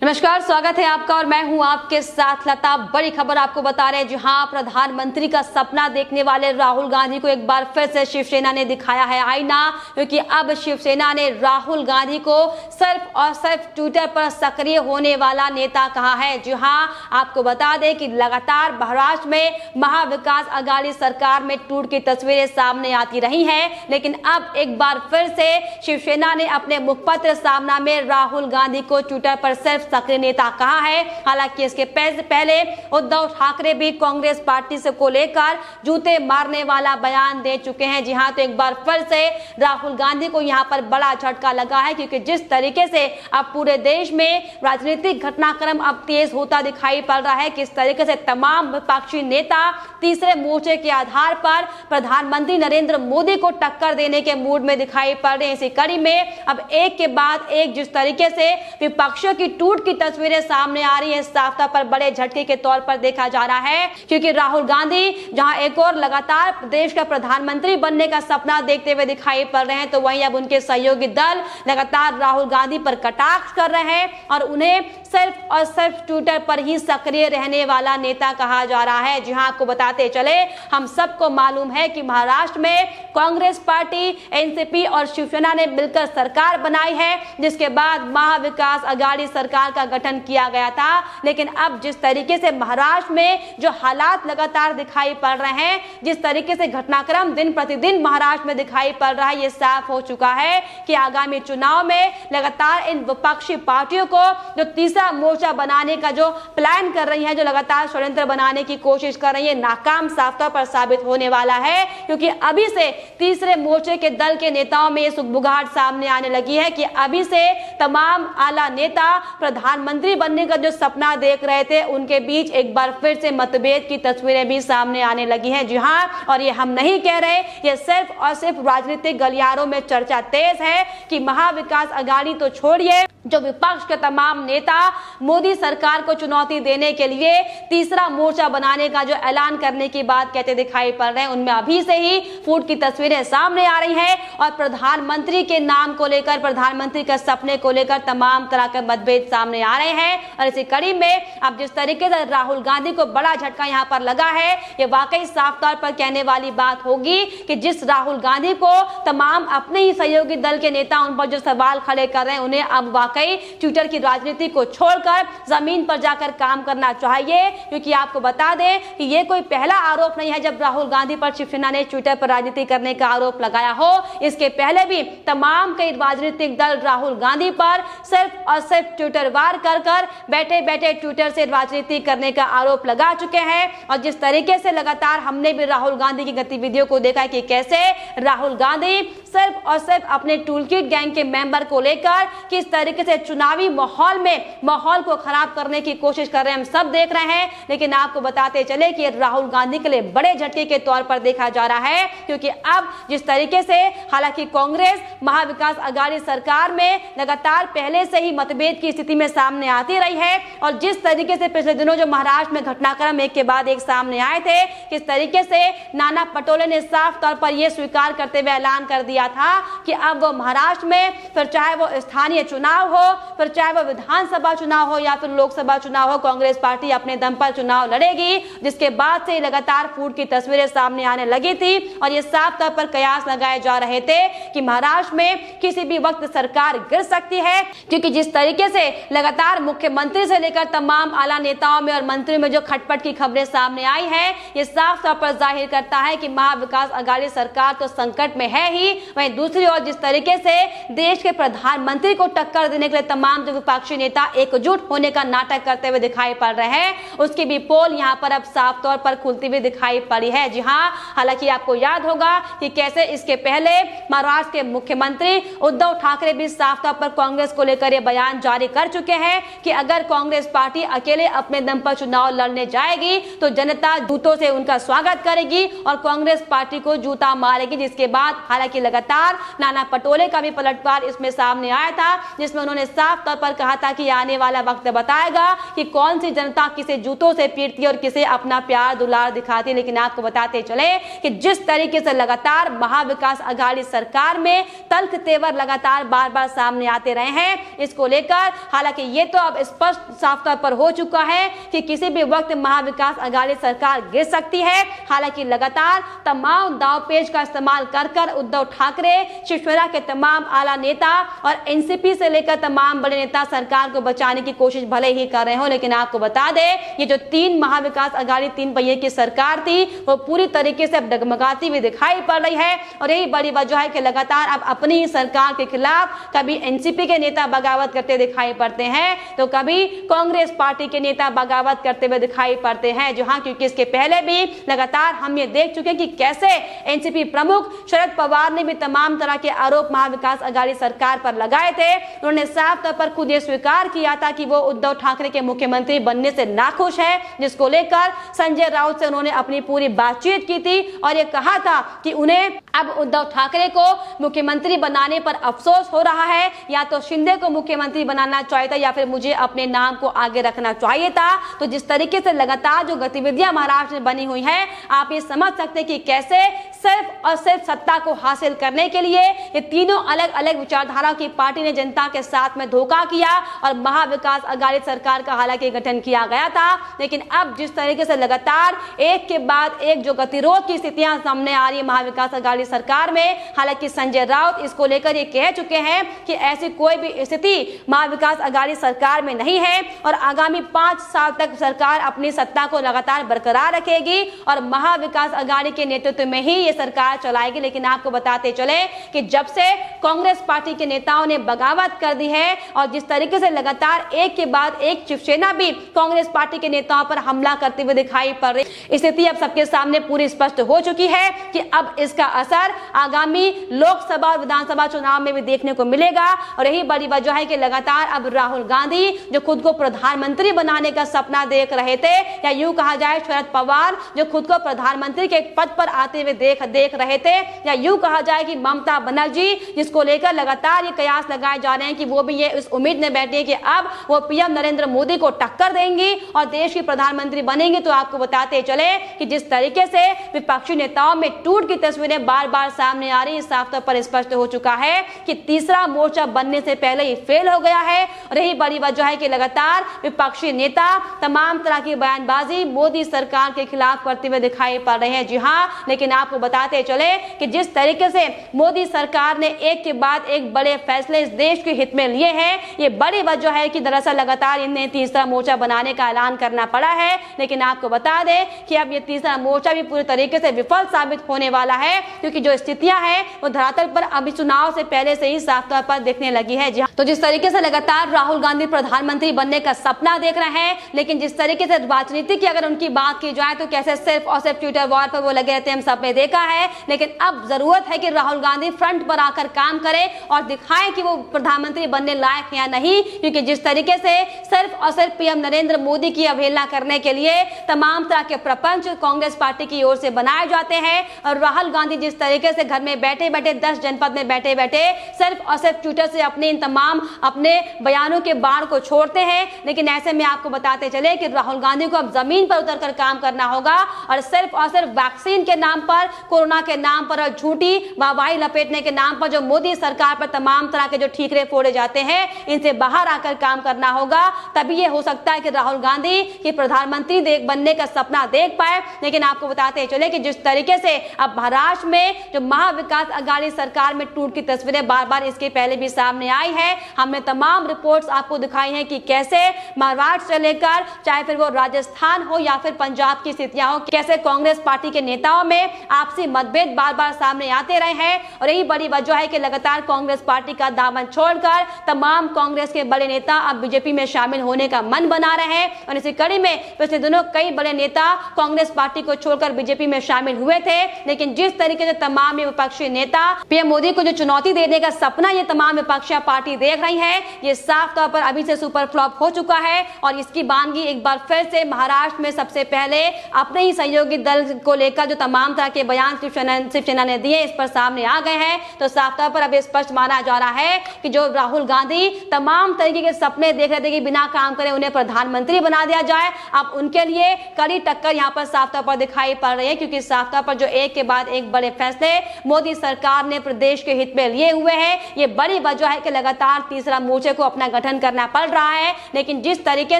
नमस्कार, स्वागत है आपका और मैं हूं आपके साथ लता। बड़ी खबर आपको बता रहे हैं, जहां प्रधानमंत्री का सपना देखने वाले राहुल गांधी को एक बार फिर से शिवसेना ने दिखाया है आईना, क्योंकि अब शिवसेना ने राहुल गांधी को सिर्फ और सिर्फ ट्विटर पर सक्रिय होने वाला नेता कहा है। जी हां, आपको बता दें कि लगातार महाराष्ट्र में महाविकास आघाड़ी सरकार में टूट की तस्वीरें सामने आती रही हैं, लेकिन अब एक बार फिर से शिवसेना ने अपने मुखपत्र सामना में राहुल गांधी को ट्विटर पर सिर्फ सक्रिय नेता कहा है। हालांकि इसके पहले उद्धव ठाकरे भी कांग्रेस पार्टी से को लेकर जूते मारने वाला बयान दे चुके हैं। जी हां, तो एक बार फिर से राहुल गांधी को यहां पर बड़ा झटका लगा है, क्योंकि जिस तरीके से अब पूरे देश में राजनीतिक घटनाक्रम अब तेज होता दिखाई पड़ रहा है, किस तरीके से तमाम विपक्षी नेता तीसरे मोर्चे के आधार पर प्रधानमंत्री नरेंद्र मोदी को टक्कर देने के मूड में दिखाई पड़ रहे हैं। इसी कड़ी में अब एक के बाद एक जिस तरीके से विपक्षियों की टूट की तस्वीरें सामने आ रही है, साफ तौर पर बड़े झटके के तौर पर देखा जा रहा है, क्योंकि राहुल गांधी जहां एक और लगातार देश का प्रधानमंत्री बनने का सपना देखते हुए दिखाई पड़ रहे हैं, तो वहीं अब उनके सहयोगी दल लगातार राहुल गांधी पर कटाक्ष कर रहे हैं और उन्हें सिर्फ और सिर्फ ट्विटर पर ही सक्रिय रहने वाला नेता कहा जा रहा है। जी हां, आपको बताते चले, हम सबको मालूम है कि महाराष्ट्र में कांग्रेस पार्टी, एनसीपी और शिवसेना ने मिलकर सरकार बनाई है, जिसके बाद महाविकास आघाड़ी सरकार का गठन किया गया था। लेकिन अब जिस तरीके से महाराष्ट्र में जो हालात लगातार दिखाई पड़ रहे हैं, जिस तरीके से घटनाक्रम दिन प्रतिदिन महाराष्ट्र में दिखाई पड़ रहा है, ये साफ हो चुका है कि आगामी चुनाव में लगातार इन विपक्षी पार्टियों को जो तीसरा मोर्चा बनाने का जो प्लान कर रही है, जो लगातार षड्यंत्र बनाने की कोशिश कर रही है, नाकाम साफ तौर पर साबित होने वाला है, क्योंकि अभी से तीसरे मोर्चे के दल के नेताओं में सुगबुगाहट सामने आने लगी है कि अभी से तमाम आला नेता प्रधानमंत्री बनने का जो सपना देख रहे थे, उनके बीच एक बार फिर से मतभेद की तस्वीरें भी सामने आने लगी हैं। जी हां, और ये हम नहीं कह रहे, ये सिर्फ और सिर्फ राजनीतिक गलियारों में चर्चा तेज है कि महाविकास आघाड़ी तो छोड़िए, जो विपक्ष के तमाम नेता मोदी सरकार को चुनौती देने के लिए तीसरा मोर्चा बनाने का जो ऐलान करने की बात कहते दिखाई पड़ रहे हैं, उनमें अभी से ही फूट की तस्वीरें सामने आ रही हैं और प्रधानमंत्री के नाम को लेकर, प्रधानमंत्री के सपने को लेकर तमाम तरह के मतभेद सामने आ रहे हैं। और इसी कड़ी में अब जिस तरीके से राहुल गांधी को बड़ा झटका यहां पर लगा है, ये वाकई साफ तौर पर कहने वाली बात होगी कि जिस राहुल गांधी को तमाम अपने ही सहयोगी दल के नेता उन पर जो सवाल खड़े कर रहे हैं, उन्हें अब वाकई ट्विटर की राजनीति को छोड़कर जमीन पर जाकर काम करना चाहिए। क्योंकि आपको बता दें कि ये कोई पहला आरोप नहीं है जब राहुल गांधी पर शिवसेना ने ट्विटर पर राजनीति करने का आरोप लगाया हो। इसके पहले भी तमाम कई राजनीतिक दल राहुल गांधी पर सिर्फ और सिर्फ ट्विटर वार कर बैठे बैठे ट्विटर से राजनीति करने का आरोप लगा चुके हैं। और जिस तरीके से लगातार हमने भी राहुल गांधी की गतिविधियों को देखा कि कैसे राहुल गांधी सिर्फ और सिर्फ अपने टूलकिट गैंग के मेंबर को लेकर किस तरीके से चुनावी माहौल को खराब करने की कोशिश कर रहे हैं, हम सब देख रहे हैं। लेकिन आपको बताते चले कि राहुल गांधी के लिए बड़े झटके के तौर पर देखा जा रहा है, क्योंकि अब जिस तरीके से हालांकि कांग्रेस महाविकास आघाड़ी सरकार में लगातार पहले से ही मतभेद की स्थिति में सामने आती रही है, और जिस तरीके से पिछले दिनों जो महाराष्ट्र में घटनाक्रम एक के बाद एक सामने आए थे, किस तरीके से नाना पटोले ने साफ तौर पर यह स्वीकार करते हुए ऐलान कर दिया था कि अब वो महाराष्ट्र में फिर चाहे वो स्थानीय चुनाव हो, फिर चाहे वो विधानसभा चुनाव हो या फिर लोकसभा चुनाव हो, कांग्रेस पार्टी अपने दम पर चुनाव लड़ेगी। जिसके बाद से लगातार फूट की तस्वीरें सामने आने लगी थी और ये साफ तौर पर कयास लगाए जा रहे थे कि महाराष्ट्र में किसी भी वक्त सरकार गिर सकती है, क्योंकि जिस तरीके से लगातार मुख्यमंत्री से लेकर तमाम आला नेताओं में और मंत्रियों में जो खटपट की खबरें सामने आई है, ये साफ तौर पर जाहिर करता है कि महाविकास आघाड़ी सरकार तो संकट में है ही, वहीं दूसरी ओर जिस तरीके से देश के प्रधानमंत्री को टक्कर देने के लिए तमाम जो विपक्षी नेता एकजुट होने का नाटक करते हुए दिखाई पड़ रहे हैं, उसकी भी पोल यहां पर अब साफ तौर पर खुलती हुई दिखाई पड़ी है। जी हां, हालांकि आपको याद होगा कि कैसे इसके पहले महाराष्ट्र के मुख्यमंत्री उद्धव ठाकरे भी साफ तौर पर कांग्रेस को लेकर यह बयान जारी कर चुके हैं कि अगर कांग्रेस पार्टी अकेले अपने दम पर चुनाव लड़ने जाएगी तो जनता जूतों से उनका स्वागत करेगी और कांग्रेस पार्टी को जूता मारेगी। जिसके बाद हालांकि लगातार नाना पटोले का भी पलटवार इसमें सामने आया था, जिसमें उन्होंने साफ तौर पर कहा था कि आने वाला वक्त बताएगा कि कौन सी जनता किसे जूतों से पीटती है और किसे अपना प्यार दुलार दिखाती है। लेकिन आपको बताते चले कि जिस तरीके से लगातार महाविकास आघाड़ी सरकार में तल्ख तेवर लगातार बार बार सामने आते रहे हैं, इसको लेकर हालांकि ये तो अब स्पष्ट साफ तौर पर हो चुका है कि किसी भी वक्त महाविकास आघाड़ी सरकार गिर सकती है। हालांकि लगातार तमाम दांवपेच का इस्तेमाल कर कर उद्धव ठाकरे, शिवसेना के तमाम आला नेता और एनसीपी से लेकर तमाम बड़े नेता सरकार को बचाने की कोशिश भले ही कर रहे हो, लेकिन आपको बता दें ये जो 3 महाविकास आघाड़ी 3 पहिए की सरकार थी वो पूरी तरीके से अब डगमगाती हुई दिखाई पड़ रही है। और यही बड़ी वजह है कि लगातार अब अपनी ही सरकार के खिलाफ कभी एनसीपी के नेता बगावत करते दिखाई पड़ते हैं तो कभी कांग्रेस पार्टी के नेता बगावत करते हुए दिखाई पड़ते हैं। जहां क्योंकि इसके पहले भी लगातार हम ये देख चुके हैं कि कैसे एनसीपी प्रमुख शरद पवार ने भी तमाम तरह के आरोप महाविकास आघाड़ी सरकार पर लगाए थे। उन्होंने साफ तौर पर खुद ये स्वीकार किया था कि वो उद्धव ठाकरे के मुख्यमंत्री बनने से नाखुश है, जिसको लेकर संजय राउत से उन्होंने अपनी पूरी बातचीत की थी और ये कहा था कि उन्हें अब उद्धव ठाकरे को मुख्यमंत्री बनाने पर अफसोस हो रहा है, या तो शिंदे को मुख्यमंत्री बनाना चाहिए था या फिर मुझे अपने नाम को आगे रखना चाहिए था। तो जिस तरीके से लगातार जो गतिविधियां महाराष्ट्र में बनी हुई है, आप ये समझ सकते हैं कि कैसे सिर्फ और सिर्फ सत्ता को हासिल करने के लिए ये तीनों अलग अलग विचारधारा की पार्टी ने जनता के साथ में धोखा किया और महाविकास आघाड़ी सरकार का हालांकि गठन किया गया था। लेकिन अब जिस तरीके से लगातार एक के बाद एक जो गतिरोध की स्थितियां सामने आ रही है महाविकास आघाड़ी सरकार में, हालांकि संजय राउत इसको लेकर ये कह चुके हैं कि ऐसी कोई भी स्थिति महाविकास आघाड़ी सरकार में नहीं है और आगामी 5 साल तक सरकार अपनी सत्ता को लगातार बरकरार रखेगी और महाविकास आघाड़ी के नेतृत्व में ही ये सरकार चलाएगी। लेकिन आपको बताते चले कि जब से कांग्रेस पार्टी के नेताओं ने बगावत कर दी है और जिस तरीके से लगातार एक के बाद एक शिवसेना भी कांग्रेस पार्टी के नेताओं पर हमला करते हुए दिखाई पड़ रही, स्थिति अब सबके सामने पूरी स्पष्ट हो चुकी है कि अब इसका असर आगामी लोकसभा और विधानसभा चुनाव में भी देखने को मिलेगा। और यही बड़ी वजह है कि लगातार अब राहुल गांधी जो खुद को प्रधानमंत्री बनाने का सपना देख रहे थे, या यूं कहा जाए शरद पवार जो खुद को प्रधानमंत्री के पद पर आते हुए देख रहे थे, या यूं कहा जाए कि ममता बनर्जी जिसको लेकर लगातार ये कयास लगाए जा रहे हैं कि वो भी ये इस उम्मीद में बैठे कि अब वो पीएम नरेंद्र मोदी को टक्कर देंगी और देश की प्रधानमंत्री बनेंगे। तो आपको बताते चले कि जिस तरीके से विपक्षी नेताओं में टूट की तस्वीरें बार बार सामने आ रही है, साफ तौर पर स्पष्ट हो चुका है कि तीसरा मोर्चा बनने से पहले ही फेल हो गया है। और यही बड़ी वजह है कि लगातार विपक्षी नेता तमाम तरह की बयानबाजी मोदी सरकार के खिलाफ करते हुए दिखाई पड़ रहे हैं। जी हां, लेकिन आपको बताते चले कि जिस तरीके से मोदी सरकार ने एक के बाद एक बड़े फैसले इस देश के हित में लिए हैं, ये बड़ी वजह है कि दरअसल लगातार इन्हें तीसरा मोर्चा बनाने का ऐलान करना पड़ा है। लेकिन आपको बता दें कि अब ये तीसरा मोर्चा भी पूरी तरीके से विफल साबित होने वाला है, क्योंकि जो स्थितियां हैं वो धरातल पर अभी चुनाव से पहले से ही साफ तौर पर दिखने लगी है। जी तो जिस तरीके से लगातार राहुल गांधी प्रधानमंत्री बनने का सपना देख रहे हैं, लेकिन जिस तरीके से राजनीति की अगर उनकी बात की जाए तो कैसे सिर्फ और सिर्फ ट्विटर वॉर पर वो लगे रहते हैं, हम सब ने देखा है। लेकिन अब जरूरत है कि राहुल गांधी फ्रंट पर आकर काम करें और दिखाएं कि वो प्रधानमंत्री बनने लायक है या नहीं, क्योंकि जिस तरीके से सिर्फ और सिर्फ पीएम नरेंद्र मोदी की अवहेलना करने के लिए तमाम तरह के प्रपंच कांग्रेस पार्टी की ओर से बनाए जाते हैं और राहुल गांधी जिस तरीके से घर में बैठे बैठे 10 जनपद में बैठे बैठे सिर्फ और सिर्फ ट्विटर से अपने इन तमाम अपने बयानों के बाढ़ को छोड़ते हैं। लेकिन ऐसे में आपको बताते चले कि राहुल गांधी को अब जमीन पर उतरकर काम करना होगा और सिर्फ वैक्सीन के नाम पर, कोरोना के नाम पर और झूठी वाहवाही लपेटने के नाम पर जो मोदी सरकार पर तमाम तरह के जो ठीकरे फोड़े जाते हैं, इनसे बाहर आकर काम करना होगा। तभी ये हो सकता है कि राहुल गांधी की प्रधानमंत्री बनने का सपना देख पाए। लेकिन आपको बताते चले कि जिस तरीके से अब महाराष्ट्र में जो महाविकास आघाड़ी सरकार में टूट की तस्वीरें बार बार इसके पहले भी सामने आई है, हमने तमाम रिपोर्ट्स आपको दिखाई हैं कि कैसे महाराष्ट्र से लेकर चाहे फिर वो राजस्थान हो या फिर पंजाब की स्थितियां हो, कैसे कांग्रेस पार्टी के नेताओं में आपसी मतभेद बार बार सामने आते रहे हैं। और यही बड़ी वजह है कि लगातार कांग्रेस पार्टी का दामन छोड़कर तमाम कांग्रेस के बड़े नेता अब बीजेपी में शामिल होने का मन बना रहे हैं। और इसी कड़ी में पिछले दिनों कई बड़े नेता कांग्रेस पार्टी को छोड़कर बीजेपी में शामिल हुए थे, लेकिन जिस तरीके से तमाम विपक्षी नेता पीएम मोदी को जो चुनौती देने का सपना ये तमाम विपक्षी पार्टी देख रही है, ये साफ तौर पर अभी से सुपर फ्लॉप हो चुका है और इसकी बानगी एक बार फिर से महाराष्ट्र में सबसे पहले अपने ही सहयोगी दल को लेकर जो तमाम तरह के बयान शिवसेना ने दिए इस पर सामने आ गए हैं। तो साफ तौर पर अब स्पष्ट माना जा रहा है कि जो राहुल गांधी तमाम तरीके के सपने देख रहे थे कि बिना काम करे उन्हें प्रधानमंत्री बना दिया जाए, अब उनके लिए कड़ी टक्कर यहां पर साफ तौर पर दिखाई पड़ रही है, क्योंकि साफ तौर पर जो एक के बाद एक बड़े फैसले मोदी सरकार ने प्रदेश के हित में लिए हुए हैं। ये बड़ी वजह है कि लगातार तीसरा मोर्चे को अपना गठन करना पड़ रहा है, लेकिन जिस तरीके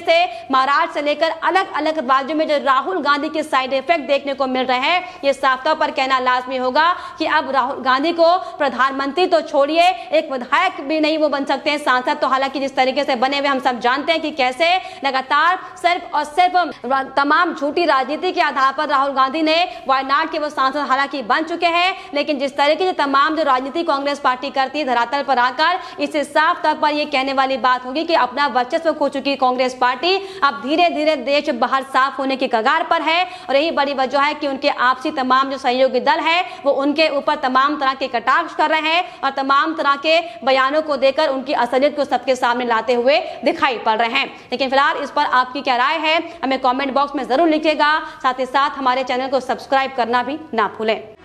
से महाराष्ट्र से लेकर अलग अलग राज्यों में जो राहुल गांधी के साइड इफेक्ट देखने को मिल रहे हैं, ये साफ तौर पर कहना लाजमी होगा कि अब राहुल गांधी को प्रधानमंत्री तो छोड़िए, एक विधायक भी नहीं वो बन सकते हैं, सांसद तो हालांकि जिस तरीके से बने हुए हम सब जानते हैं कि कैसे लगातार सिर्फ और सिर्फ तमाम झूठी राजनीति के आधार पर राहुल गांधी ने वायनाड के वो सांसद हालांकि बन चुके हैं, लेकिन जिस तरीके से तमाम जो राजनीति कांग्रेस पार्टी करती है धरातल पर आकर, इससे साफ तौर पर यह कहने वाली बात होगी कि अपना वर्चस्व खो चुकी कांग्रेस पार्टी अब धीरे धीरे देश बाहर साफ होने की कगार पर है। और यही बड़ी वजह है कि उनके आपसी तमाम जो सहयोगी दल है वो उनके ऊपर तमाम तरह के कटाक्ष कर रहे हैं और तमाम तरह के बयानों को देकर उनकी असलियत को सबके सामने लाते हुए दिखाई पड़ रहे हैं। लेकिन फिलहाल इस पर आपकी क्या राय है हमें कमेंट बॉक्स में जरूर लिखिएगा, साथ ही साथ हमारे चैनल को सब्सक्राइब करना भी ना भूलें।